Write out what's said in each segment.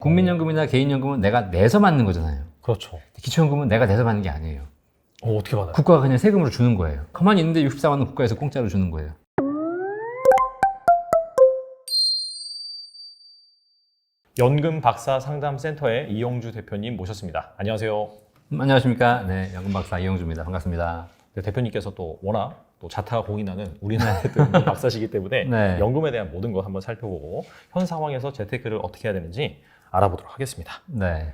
국민연금이나 개인연금은 내가 내서 받는 거잖아요. 그렇죠. 기초연금은 내가 내서 받는 게 아니에요. 어떻게 받아요? 국가가 그냥 세금으로 주는 거예요. 가만히 있는데 64만 원 국가에서 공짜로 주는 거예요. 연금 박사 상담센터의 이영주 대표님 모셨습니다. 안녕하세요. 안녕하십니까. 네, 연금박사 이영주입니다. 반갑습니다. 네, 대표님께서 또 워낙 또 자타공인하는 우리나라의 연금 박사시기 때문에 네. 연금에 대한 모든 것 한번 살펴보고 현 상황에서 재테크를 어떻게 해야 되는지 알아보도록 하겠습니다. 네.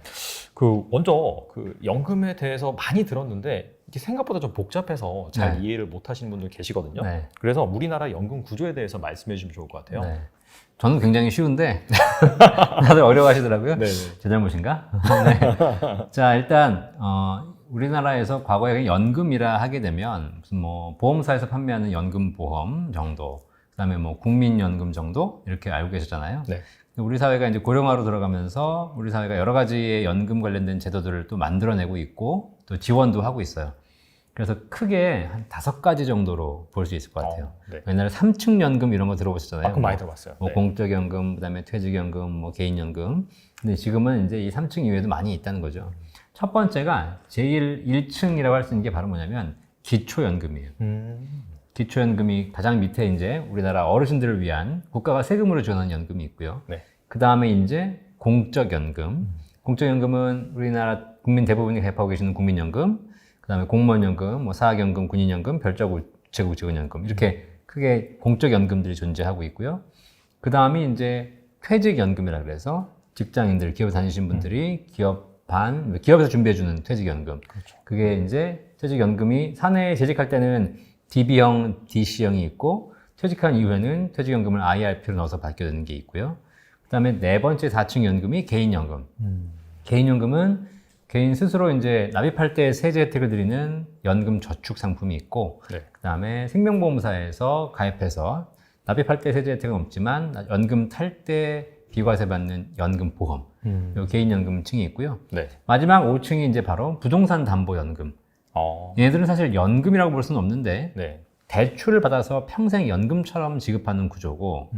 먼저 연금에 대해서 많이 들었는데 이게 생각보다 좀 복잡해서 잘 네. 이해를 못 하시는 분들 계시거든요. 네. 그래서 우리나라 연금 구조에 대해서 말씀해 주시면 좋을 것 같아요. 네. 저는 굉장히 쉬운데 다들 어려워하시더라고요. 네. 제 잘못인가? 네. 자, 일단 우리나라에서 과거에 연금이라 하게 되면 무슨 뭐 보험사에서 판매하는 연금보험 정도, 그다음에 뭐 국민연금 정도 이렇게 알고 계셨잖아요. 네. 우리 사회가 이제 고령화로 들어가면서 우리 사회가 여러 가지의 연금 관련된 제도들을 또 만들어내고 있고 또 지원도 하고 있어요. 그래서 크게 한 5가지 정도로 볼 수 있을 것 같아요. 네. 옛날에 3층 연금 이런 거 들어보셨잖아요. 그럼 많이 들어봤어요. 뭐 네. 공적연금, 그다음에 퇴직연금, 뭐 개인연금. 근데 지금은 이제 이 3층 이외에도 많이 있다는 거죠. 첫 번째가 제일 1층이라고 할 수 있는 게 바로 뭐냐면 기초연금이에요. 기초연금이 가장 밑에 이제 우리나라 어르신들을 위한 국가가 세금으로 지원하는 연금이 있고요. 네. 그 다음에 이제 공적연금. 공적연금은 우리나라 국민 대부분이 가입하고 계시는 국민연금, 그 다음에 공무원연금, 뭐 사학연금, 군인연금, 별자국제국지원연금 이렇게 크게 공적연금들이 존재하고 있고요. 그 다음이 이제 퇴직연금이라 그래서 직장인들, 기업 다니신 분들이 기업에서 준비해주는 퇴직연금. 그렇죠. 그게 이제 퇴직연금이 사내에 재직할 때는 DB형, DC형이 있고 퇴직한 이후에는 퇴직연금을 IRP로 넣어서 받게 되는 게 있고요. 그 다음에 네 번째 4층 연금이 개인연금. 개인연금은 개인 스스로 이제 납입할 때 세제 혜택을 드리는 연금 저축 상품이 있고, 네. 그 다음에 생명보험사에서 가입해서 납입할 때 세제 혜택은 없지만 연금 탈 때 비과세 받는 연금보험, 요 개인연금층이 있고요. 네. 마지막 5층이 이제 바로 부동산 담보연금. 얘네들은 사실 연금이라고 볼 수는 없는데 네. 대출을 받아서 평생 연금처럼 지급하는 구조고,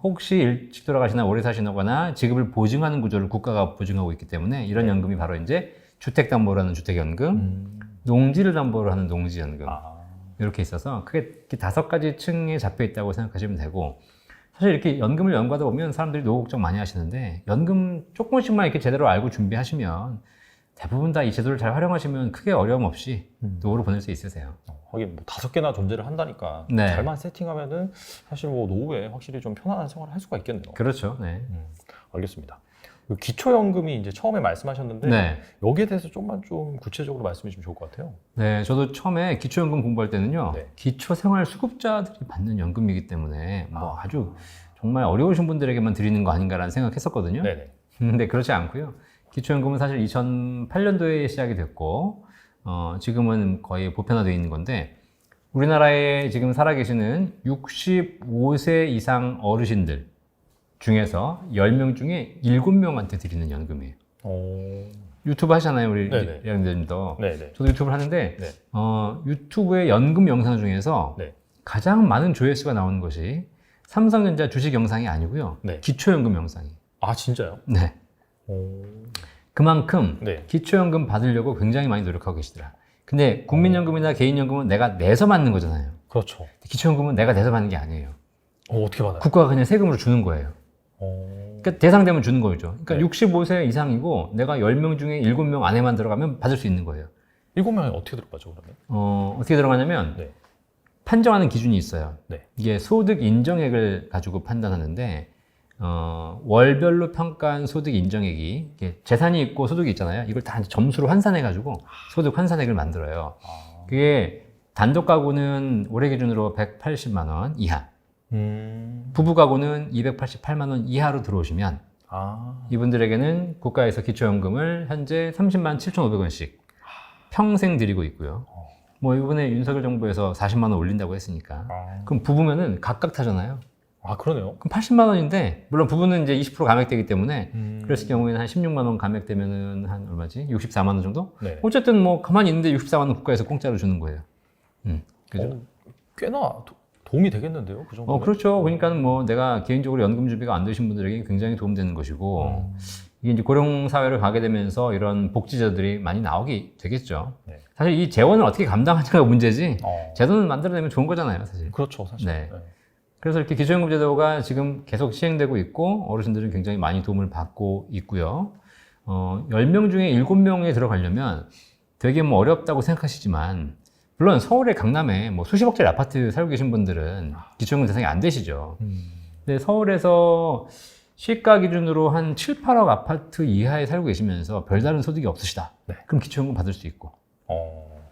혹시 일찍 돌아가시나 오래 사시거나 지급을 보증하는 구조를 국가가 보증하고 있기 때문에 이런 연금이 바로 이제 주택담보라는 주택연금, 농지를 담보로 하는 농지연금 이렇게 있어서 크게 이렇게 5가지 층에 잡혀 있다고 생각하시면 되고, 사실 이렇게 연금을 연구하다 보면 사람들이 노후 걱정 많이 하시는데 연금 조금씩만 이렇게 제대로 알고 준비하시면 대부분 다 이 제도를 잘 활용하시면 크게 어려움 없이 노후를 보낼 수 있으세요. 하긴 뭐 5개나 존재를 한다니까 네. 잘만 세팅하면은 사실 뭐 노후에 확실히 좀 편안한 생활을 할 수가 있겠네요. 그렇죠. 네. 알겠습니다. 기초연금이 이제 처음에 말씀하셨는데 네. 여기에 대해서 좀만 좀 구체적으로 말씀해 주시면 좋을 것 같아요. 네, 저도 처음에 기초연금 공부할 때는요, 네. 기초생활수급자들이 받는 연금이기 때문에 뭐 아주 정말 어려우신 분들에게만 드리는 거 아닌가라는 생각했었거든요. 네네. 근데 그렇지 않고요. 기초연금은 사실 2008년도에 시작이 됐고, 지금은 거의 보편화되어 있는 건데, 우리나라에 지금 살아계시는 65세 이상 어르신들 중에서 10명 중에 7명한테 드리는 연금이에요. 유튜브 하시잖아요, 우리 네네. 여러분들도. 네네. 저도 유튜브를 하는데 네. 유튜브의 연금 영상 중에서 네. 가장 많은 조회수가 나오는 것이 삼성전자 주식 영상이 아니고요. 네. 기초연금 영상이. 아 진짜요? 네. 그만큼 네. 기초연금 받으려고 굉장히 많이 노력하고 계시더라. 근데 국민연금이나 개인연금은 내가 내서 받는 거잖아요. 그렇죠. 기초연금은 내가 내서 받는 게 아니에요. 어떻게 받아요? 국가가 그냥 세금으로 주는 거예요. 그러니까 대상되면 주는 거죠. 그러니까 네. 65세 이상이고 내가 10명 중에 7명 안에만 들어가면 받을 수 있는 거예요. 7명이 어떻게 들어가죠 그러면? 어떻게 들어가냐면 네. 판정하는 기준이 있어요. 네. 이게 소득 인정액을 가지고 판단하는데 월별로 평가한 소득 인정액이 이게 재산이 있고 소득이 있잖아요. 이걸 다 점수로 환산해 가지고 소득 환산액을 만들어요. 그게 단독 가구는 올해 기준으로 180만 원 이하, 부부 가구는 288만 원 이하로 들어오시면 이분들에게는 국가에서 기초연금을 현재 30만 7,500원씩 평생 드리고 있고요. 뭐 이번에 윤석열 정부에서 40만 원 올린다고 했으니까 그럼 부부면은 각각 타잖아요. 그러네요. 그럼 80만 원인데 물론 부부는 이제 20% 감액되기 때문에 그랬을 경우에는 한 16만 원 감액되면은 한 얼마지? 64만 원 정도? 네. 어쨌든 뭐 가만히 있는데 64만 원 국가에서 공짜로 주는 거예요. 그죠? 꽤나 도움이 되겠는데요, 그 정도? 그렇죠. 그러니까는 뭐 내가 개인적으로 연금 준비가 안 되신 분들에게 굉장히 도움되는 것이고 이게 이제 고령 사회를 가게 되면서 이런 복지제도들이 많이 나오게 되겠죠. 네. 사실 이 재원을 어떻게 감당하냐가 문제지. 어. 제도는 만들어내면 좋은 거잖아요, 사실. 그렇죠, 사실. 네. 그래서 이렇게 기초연금 제도가 지금 계속 시행되고 있고 어르신들은 굉장히 많이 도움을 받고 있고요. 10명 중에 7명에 들어가려면 되게 뭐 어렵다고 생각하시지만 물론 서울의 강남에 뭐 수십억짜리 아파트 살고 계신 분들은 기초연금 대상이 안 되시죠. 근데 서울에서 시가 기준으로 한 7, 8억 아파트 이하에 살고 계시면서 별다른 소득이 없으시다. 네. 그럼 기초연금 받을 수 있고. 어.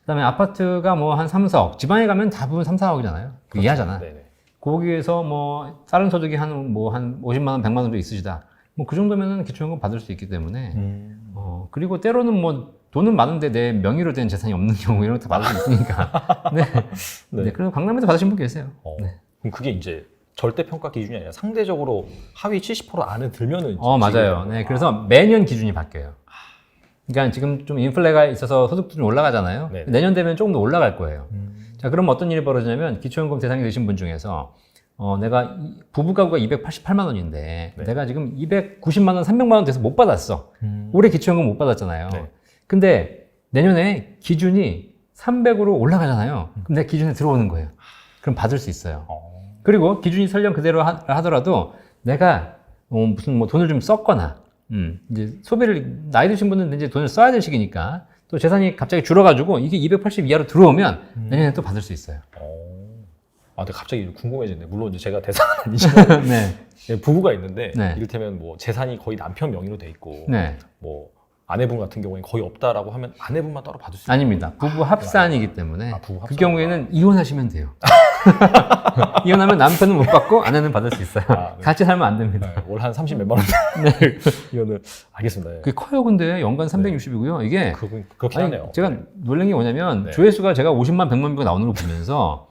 그다음에 아파트가 뭐 한 3, 4억. 지방에 가면 대부분 3, 4억이잖아요. 그 이하잖아. 네네. 거기에서 뭐 다른 소득이 한 50만 원, 100만 원도 있으시다. 뭐 그 정도면은 기초연금 받을 수 있기 때문에 그리고 때로는 뭐 돈은 많은데 내 명의로 된 재산이 없는 경우 이런 것도 받을 수 있으니까. 네. 네. 네. 그래서 강남에도 받으신 분 계세요. 네. 그럼 그게 이제 절대 평가 기준이 아니라 상대적으로 하위 70% 안에 들면은 맞아요. 네. 그래서 매년 기준이 바뀌어요. 그러니까 지금 좀 인플레가 있어서 소득도 좀 올라가잖아요. 네네. 내년 되면 조금 더 올라갈 거예요. 자, 그럼 어떤 일이 벌어지냐면 기초연금 대상이 되신 분 중에서 내가 부부 가구가 288만 원인데 네. 내가 지금 290만 원, 300만 원 돼서 못 받았어. 올해 기초연금 못 받았잖아요. 네. 근데 내년에 기준이 300으로 올라가잖아요. 그럼 내 기준에 들어오는 거예요. 그럼 받을 수 있어요. 그리고 기준이 설령 그대로 하더라도 내가 무슨 뭐 돈을 좀 썼거나 이제 소비를 나이 드신 분은 이제 돈을 써야 될 시기니까 또 재산이 갑자기 줄어가지고 이게 280 이하로 들어오면 내년에 또 받을 수 있어요. 근데 갑자기 궁금해지네. 물론 이제 제가 대상은 아니지만 네. 부부가 있는데 네. 이를테면 뭐 재산이 거의 남편 명의로 돼 있고 네. 뭐 아내분 같은 경우에는 거의 없다라고 하면 아내분만 따로 받을 수 있어요? 아닙니다. 부부 합산이기 때문에 부부 합산. 그 경우에는 이혼하시면 돼요. 이혼하면 남편은 못 받고 아내는 받을 수 있어요. 네. 같이 살면 안 됩니다. 네, 월 한 30 몇만 원. 네. 이거는 알겠습니다. 네. 그게 커요, 근데 연간 360이고요. 이게 그렇긴 하네요. 제가 놀란 게 뭐냐면 네. 조회수가 조회수가 제가 50만, 100만 명가 나오는 걸 보면서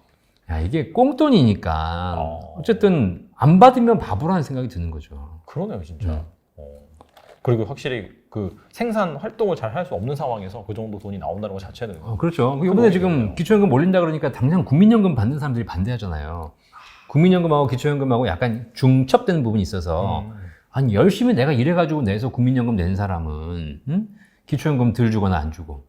야, 이게 꽁돈이니까 어쨌든 안 받으면 바보라는 생각이 드는 거죠. 그러네요, 진짜. 그리고 확실히 그 생산 활동을 잘 할 수 없는 상황에서 그 정도 돈이 나온다는 것 자체는 그렇죠. 이번에 지금 기초연금 올린다 그러니까 당장 국민연금 받는 사람들이 반대하잖아요. 국민연금하고 기초연금하고 약간 중첩되는 부분이 있어서 아니 열심히 내가 일해가지고 내서 국민연금 낸 사람은 기초연금 덜 주거나 안 주고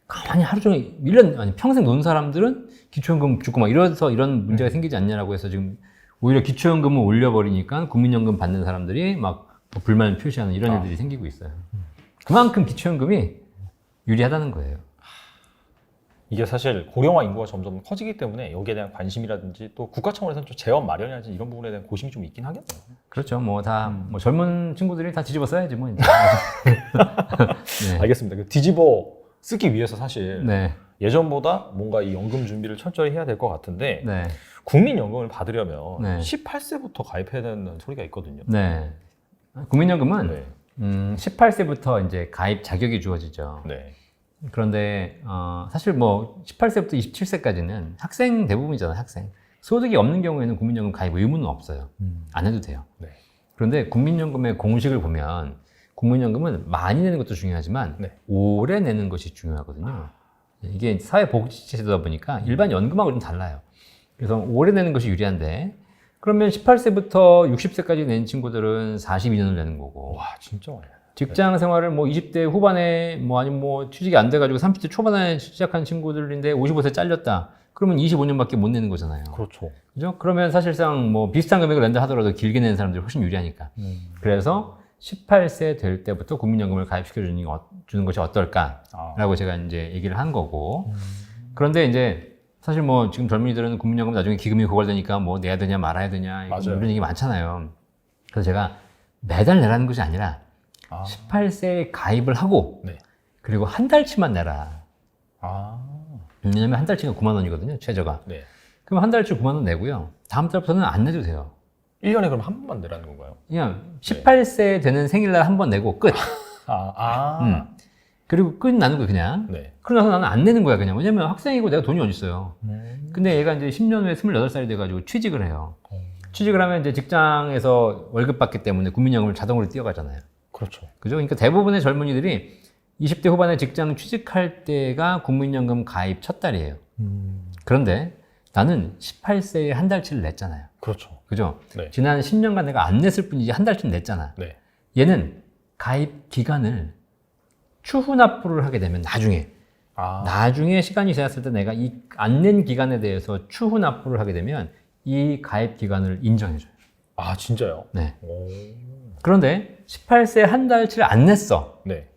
가만히 하루 종일 1년 아니 평생 논 사람들은 기초연금 주고 막 이래서 이런 문제가 생기지 않냐라고 해서 지금 오히려 기초연금을 올려버리니까 국민연금 받는 사람들이 막 불만을 표시하는 이런 일들이 생기고 있어요. 그만큼 기초연금이 유리하다는 거예요. 이게 사실 고령화 인구가 점점 커지기 때문에 여기에 대한 관심이라든지 또 국가 차원에서는 좀 재원 마련이라든지 이런 부분에 대한 고심이 좀 있긴 하겠네요. 그렇죠. 뭐 다 뭐 젊은 친구들이 다 뒤집어 써야지 뭐 이제. 네. 알겠습니다. 그 뒤집어 쓰기 위해서 사실 네. 예전보다 뭔가 이 연금 준비를 철저히 해야 될 것 같은데 네. 국민연금을 받으려면 네. 18세부터 가입해야 되는 소리가 있거든요. 네. 국민연금은 네. 18세부터 이제 가입 자격이 주어지죠. 네. 그런데 사실 뭐 18세부터 27세까지는 학생 대부분이잖아요. 학생. 소득이 없는 경우에는 국민연금 가입 의무는 없어요. 안 해도 돼요. 네. 그런데 국민연금의 공식을 보면 국민연금은 많이 내는 것도 중요하지만 네. 오래 내는 것이 중요하거든요. 이게 사회복지제도다 보니까 일반 연금하고 좀 달라요. 그래서 오래 내는 것이 유리한데 그러면 18세부터 60세까지 낸 친구들은 42년을 내는 거고 와 진짜 많이. 직장 생활을 뭐 20대 후반에 뭐 아니면 뭐 취직이 안 돼가지고 30대 초반에 시작한 친구들인데 55세 잘렸다. 그러면 25년밖에 못 내는 거잖아요. 그렇죠. 그죠? 그러면 사실상 뭐 비슷한 금액을 낸다 하더라도 길게 내는 사람들이 훨씬 유리하니까. 그래서 18세 될 때부터 국민연금을 가입시켜 주는 것이 어떨까라고 제가 이제 얘기를 한 거고. 그런데 이제 사실 뭐 지금 젊은이들은 국민연금 나중에 기금이 고갈되니까 뭐 내야 되냐 말아야 되냐 이런 얘기 많잖아요. 그래서 제가 매달 내라는 것이 아니라 18세에 가입을 하고 네. 그리고 한 달치만 내라. 아. 왜냐면 한 달치가 9만 원이거든요, 최저가. 네. 그럼 한 달치 9만 원 내고요. 다음 달부터는 안 내도 돼요. 1년에 그럼 한 번만 내라는 건가요? 그냥 18세 되는 생일날 한 번 내고 끝. 그리고 끝나는 거야, 그냥. 네. 그러고 나서 나는 안 내는 거야, 그냥. 왜냐면 학생이고 내가 돈이 어딨어요. 근데 얘가 이제 10년 후에 28살이 돼가지고 취직을 해요. 취직을 하면 이제 직장에서 월급 받기 때문에 국민연금을 자동으로 띄어가잖아요. 그렇죠. 그죠? 그러니까 대부분의 젊은이들이 20대 후반에 직장 취직할 때가 국민연금 가입 첫 달이에요. 그런데 나는 18세에 한 달치를 냈잖아요. 그렇죠. 그죠? 네. 지난 10년간 내가 안 냈을 뿐이지 한 달쯤 냈잖아. 네. 얘는 가입 기간을 추후 납부를 하게 되면 나중에 시간이 지났을 때 내가 이 안 낸 기간에 대해서 추후 납부를 하게 되면 이 가입 기간을 인정해줘요. 아, 진짜요? 네. 오. 그런데 18세 한 달치를 안 냈어. 네.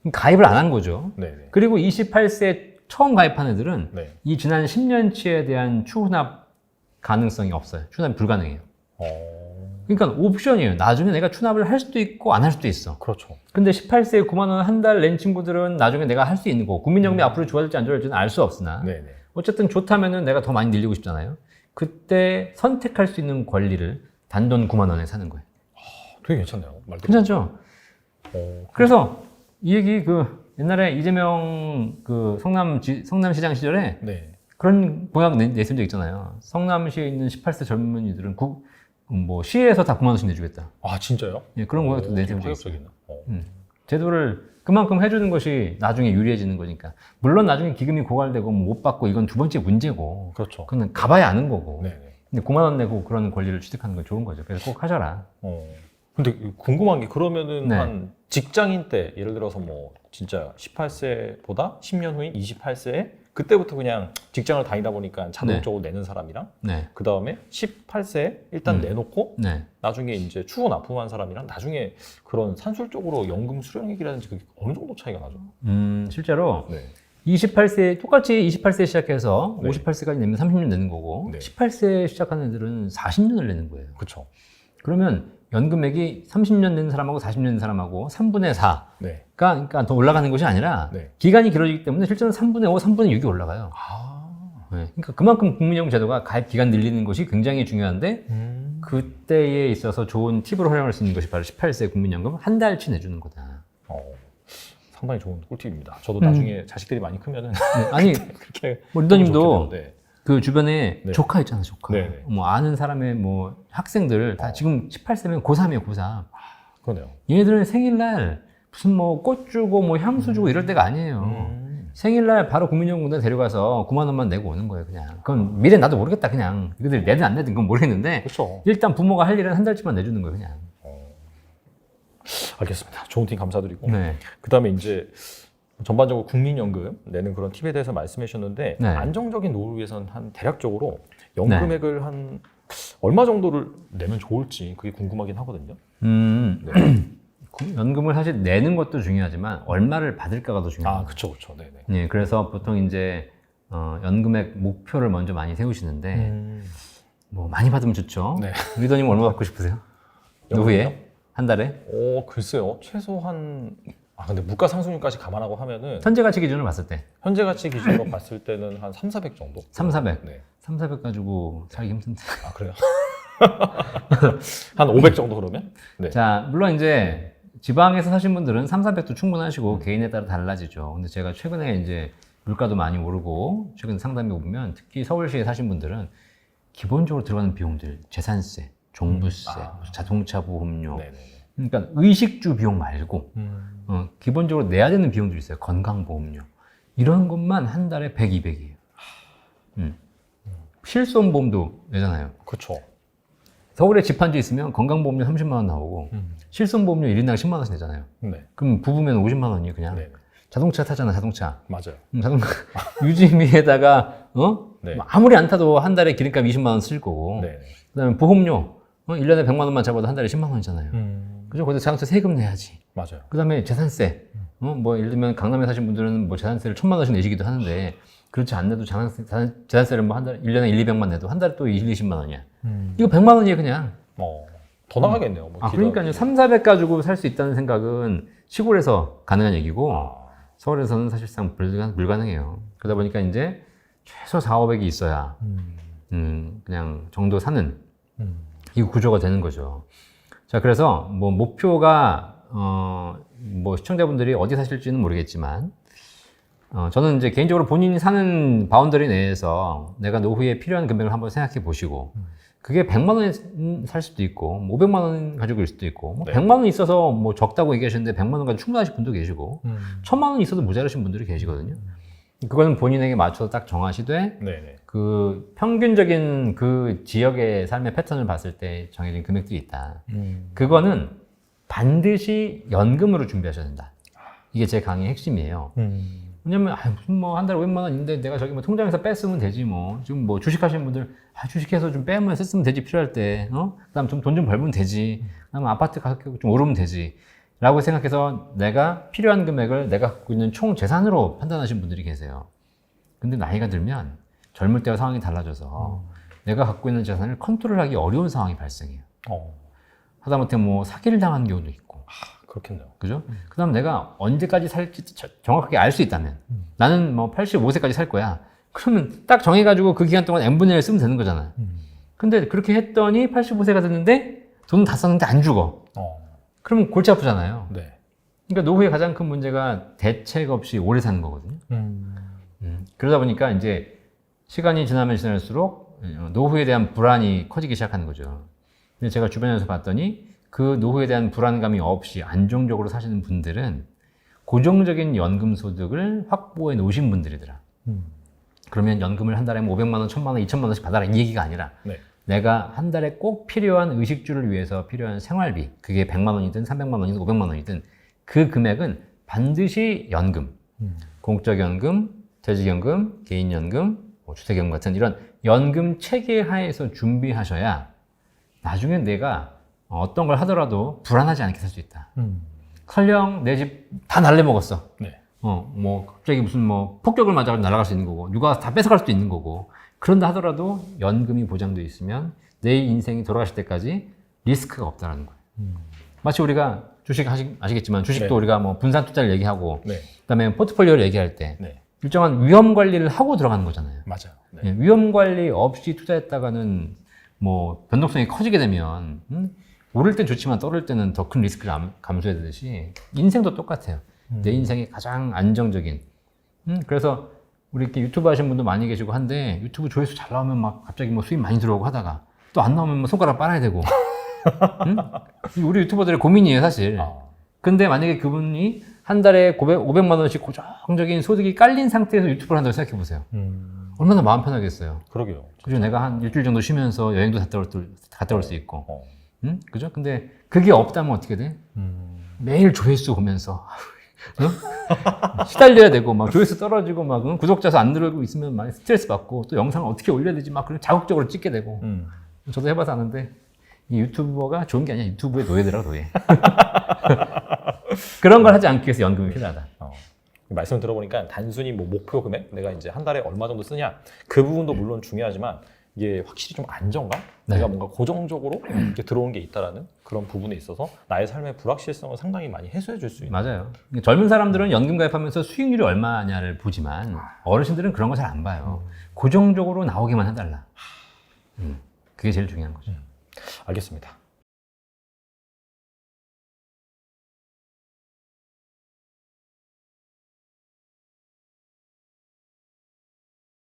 그럼 가입을 안 한 거죠. 네. 네. 그리고 28세 처음 가입한 애들은 네. 이 지난 10년치에 대한 추후납 가능성이 없어요. 추납이 불가능해요. 그러니까 옵션이에요. 나중에 내가 추납을 할 수도 있고 안 할 수도 있어. 그렇죠. 근데 18세에 9만 원 한 달 낸 친구들은 나중에 내가 할 수 있는 거고 국민연금이 앞으로 좋아질지 안 좋아질지는 알 수 없으나 네. 네. 어쨌든 좋다면은 내가 더 많이 늘리고 싶잖아요. 그때 선택할 수 있는 권리를 단돈 9만 원에 사는 거예요. 되게 괜찮네요. 말 괜찮죠? 그래서 이 얘기 옛날에 이재명 성남시장 시절에 네. 그런 공약 내신 적 있잖아요. 성남시에 있는 18세 젊은이들은 시에서 다 9만 원씩 내주겠다. 아, 진짜요? 예, 그런 공약도 내신 적 있어요. 파격적이네. 제도를 그만큼 해주는 것이 나중에 유리해지는 거니까. 물론 나중에 기금이 고갈되고 못 받고 이건 두 번째 문제고. 그렇죠. 그건 가봐야 아는 거고. 네. 근데 9만 원 내고 그런 권리를 취득하는 건 좋은 거죠. 그래서 꼭 하셔라. 근데 궁금한 게 그러면은 네. 한 직장인 때 예를 들어서 뭐 진짜 18세보다 10년 후인 28세에 그때부터 그냥 직장을 다니다 보니까 자동적으로 내는 사람이랑 네. 그 다음에 18세에 일단 내놓고 네. 나중에 이제 추후 납부한 사람이랑 나중에 그런 산술적으로 연금 수령액이라든지 그게 어느 정도 차이가 나죠? 실제로 네. 28세, 똑같이 28세 시작해서 네. 58세까지 내면 30년 내는 거고, 네. 18세 시작하는 애들은 40년을 내는 거예요. 그렇죠. 그러면 연금액이 30년 낸 사람하고 40년 낸 사람하고 3분의 4가 네. 그러니까 더 올라가는 것이 아니라 네. 기간이 길어지기 때문에 실제로는 3분의 5, 3분의 6이 올라가요. 아. 네. 그러니까 그만큼 국민연금 제도가 가입 기간 늘리는 것이 굉장히 중요한데 그때에 있어서 좋은 팁으로 활용할 수 있는 것이 바로 18세 국민연금 한 달치 내주는 거다. 상당히 좋은 꿀팁입니다. 저도 나중에 자식들이 많이 크면은 네. 아니 그렇게 리더님도 네. 그 주변에 네. 조카 있잖아, 조카. 네. 뭐 아는 사람의 뭐 학생들 다 지금 18세면 고3이에요, 고3. 그러네요. 얘네들은 생일날 무슨 뭐 꽃 주고 뭐 향수 주고 이럴 때가 아니에요. 생일날 바로 국민연금공단 데려가서 9만 원만 내고 오는 거예요, 그냥. 그건 미래 나도 모르겠다, 그냥. 이들 내든 안 내든 그건 모르겠는데 그렇죠. 일단 부모가 할 일은 한 달치만 내주는 거예요, 그냥. 알겠습니다. 좋은 팁 감사드리고. 네. 그다음에 이제 전반적으로 국민연금 내는 그런 팁에 대해서 말씀해 주셨는데 네. 안정적인 노후를 위해서는 한 대략적으로 연금액을 한 얼마 정도를 내면 좋을지 그게 궁금하긴 하거든요. 연금을 사실 내는 것도 중요하지만 얼마를 받을까가 더 중요해요. 아, 그렇죠, 그렇죠. 네네. 네, 그래서 보통 이제 연금액 목표를 먼저 많이 세우시는데 뭐 많이 받으면 좋죠. 네. 리더님 얼마 받고 싶으세요? 노후에? 한 달에? 글쎄요. 최소한 근데 물가 상승률까지 감안하고 하면은 현재 가치 기준으로 봤을 때 현재 가치 기준으로 봤을 때는 한 3, 400 정도? 3, 400. 네. 3, 400 가지고 살기 힘든데. 아, 그래요? 한 500 정도 그러면? 네. 자, 물론 이제 지방에서 사신 분들은 3, 400도 충분하시고 개인에 따라 달라지죠. 근데 제가 최근에 이제 물가도 많이 오르고 최근 상담해 보면 특히 서울시에 사신 분들은 기본적으로 들어가는 비용들, 재산세, 종부세, 자동차 보험료, 네네. 그러니까 의식주 비용 말고 기본적으로 내야 되는 비용들이 있어요. 건강보험료. 이런 것만 한 달에 100, 200이에요. 실손보험도 내잖아요. 그렇죠. 서울에 집 한 채 있으면 건강보험료 30만 원 나오고 실손보험료 1인당 10만 원씩 내잖아요. 네. 그럼 부부면 50만 원이에요, 그냥. 네. 자동차 타잖아, 자동차. 맞아요. 자동차 유지비에다가 네. 아무리 안 타도 한 달에 기름값 20만 원 쓸 거고. 네. 그다음에 보험료 1년에 100만 원만 잡아도 한 달에 10만 원이잖아요. 음. 그죠? 거기서 자동차 세금 내야지. 맞아요. 그다음에 재산세. 뭐 예를 들면 강남에 사신 분들은 뭐 재산세를 1,000만 원씩 내시기도 하는데 그렇지 않내도 재산세를 뭐 한 달에 1년에 1, 200만 내도 한 달에 또 20만 원이야. 이거 100만 원이에요, 그냥. 더 나가겠네요. 뭐 그러니까요. 3, 400 가지고 살 수 있다는 생각은 시골에서 가능한 얘기고 서울에서는 사실상 불가능해요. 그러다 보니까 이제 최소 4, 500이 있어야 그냥 정도 사는 이 구조가 되는 거죠. 자, 그래서 뭐 목표가 뭐 시청자분들이 어디 사실지는 모르겠지만 저는 이제 개인적으로 본인이 사는 바운더리 내에서 내가 노후에 필요한 금액을 한번 생각해 보시고 그게 100만 원에 살 수도 있고 500만 원 가지고 일 수도 있고 뭐 네. 100만 원 있어서 뭐 적다고 얘기하시는데 100만 원 가지고 충분하신 분도 계시고 1000만 원 있어도 모자라신 분들이 계시거든요. 그거는 본인에게 맞춰서 딱 정하시되 네네. 그 평균적인 그 지역의 삶의 패턴을 봤을 때 정해진 금액들이 있다. 그거는 반드시 연금으로 준비하셔야 된다. 이게 제 강의의 핵심이에요. 왜냐면 무슨 뭐 한 달에 500만 원 있는데 내가 저기 뭐 통장에서 뺐으면 되지 뭐. 지금 뭐 주식하시는 분들 주식해서 좀 빼면 쓰면 되지 필요할 때. 그다음 좀 돈 좀 벌면 되지. 그다음 아파트 가격 좀 오르면 되지. 라고 생각해서 내가 필요한 금액을 내가 갖고 있는 총 재산으로 판단하시는 분들이 계세요. 근데 나이가 들면 젊을 때와 상황이 달라져서 내가 갖고 있는 재산을 컨트롤하기 어려운 상황이 발생해요. 하다못해 뭐 사기를 당하는 경우도 있고. 그렇겠네요. 그죠? 그 다음 내가 언제까지 살지 정확하게 알 수 있다면 나는 뭐 85세까지 살 거야. 그러면 딱 정해가지고 그 기간 동안 n분의 1 쓰면 되는 거잖아요. 근데 그렇게 했더니 85세가 됐는데 돈 다 썼는데 안 죽어. 그러면 골치 아프잖아요. 네. 그러니까 노후의 가장 큰 문제가 대책 없이 오래 사는 거거든요. 그러다 보니까 이제 시간이 지나면 지날수록 노후에 대한 불안이 커지기 시작하는 거죠. 근데 제가 주변에서 봤더니 그 노후에 대한 불안감이 없이 안정적으로 사시는 분들은 고정적인 연금 소득을 확보해 놓으신 분들이더라. 그러면 연금을 한 달에 뭐 500만 원, 1000만 원, 2000만 원씩 받아라 이 얘기가 아니라 네. 내가 한 달에 꼭 필요한 의식주를 위해서 필요한 생활비, 그게 100만 원이든 300만 원이든 500만 원이든 그 금액은 반드시 연금, 공적연금, 퇴직연금, 개인연금, 뭐 주택연금 같은 이런 연금 체계 하에서 준비하셔야 나중에 내가 어떤 걸 하더라도 불안하지 않게 살 수 있다. 설령 내 집 다 날려먹었어. 네. 뭐 갑자기 무슨 뭐 폭격을 맞아서 날아갈 수 있는 거고 누가 다 뺏어갈 수도 있는 거고 그런다 하더라도 연금이 보장되어 있으면 내 인생이 돌아가실 때까지 리스크가 없다는 거예요. 마치 우리가 주식 아시겠지만 주식도 네. 우리가 뭐 분산 투자를 얘기하고 네. 그다음에 포트폴리오를 얘기할 때 네. 일정한 위험 관리를 하고 들어가는 거잖아요. 맞아요. 네. 예, 위험 관리 없이 투자했다가는 뭐 변동성이 커지게 되면 오를 땐 좋지만 떨어질 때는 더 큰 리스크를 감수해야 되듯이 인생도 똑같아요. 내 인생이 가장 안정적인. 그래서 우리 이렇게 유튜브 하시는 분도 많이 계시고 한데 유튜브 조회수 잘 나오면 막 갑자기 뭐 수입 많이 들어오고 하다가 또 안 나오면 뭐 손가락 빨아야 되고. 우리 유튜버들의 고민이에요 사실. 근데 만약에 그분이 한 달에 500만 원씩 고정적인 소득이 깔린 상태에서 유튜브를 한다고 생각해 보세요. 얼마나 마음 편하겠어요. 그러게요. 그리고 내가 한 일주일 정도 쉬면서 여행도 갔다 올 수 있고. 그죠? 근데 그게 없다면 어떻게 돼? 매일 조회수 보면서 시달려야 되고 막 조회수 떨어지고 막 구독자 수 안 늘고 있으면 막 스트레스 받고 또 영상을 어떻게 올려야 되지 막 그런 자극적으로 찍게 되고 저도 해봐서 아는데 이 유튜버가 좋은 게 아니야. 유튜브의 노예더라고 노예. 그런 걸 하지 않기 위해서 연금이 필요하다. 말씀 들어보니까 단순히 뭐 목표 금액 내가 이제 한 달에 얼마 정도 쓰냐 그 부분도 물론 중요하지만 이게 확실히 좀 안정감? 네. 내가 뭔가 고정적으로 이렇게 들어오는 게 있다라는 그런 부분에 있어서 나의 삶의 불확실성을 상당히 많이 해소해 줄 수 있는. 맞아요. 젊은 사람들은 연금 가입하면서 수익률이 얼마냐를 보지만 어르신들은 그런 거 잘 안 봐요. 고정적으로 나오기만 해달라. 그게 제일 중요한 거죠. 알겠습니다.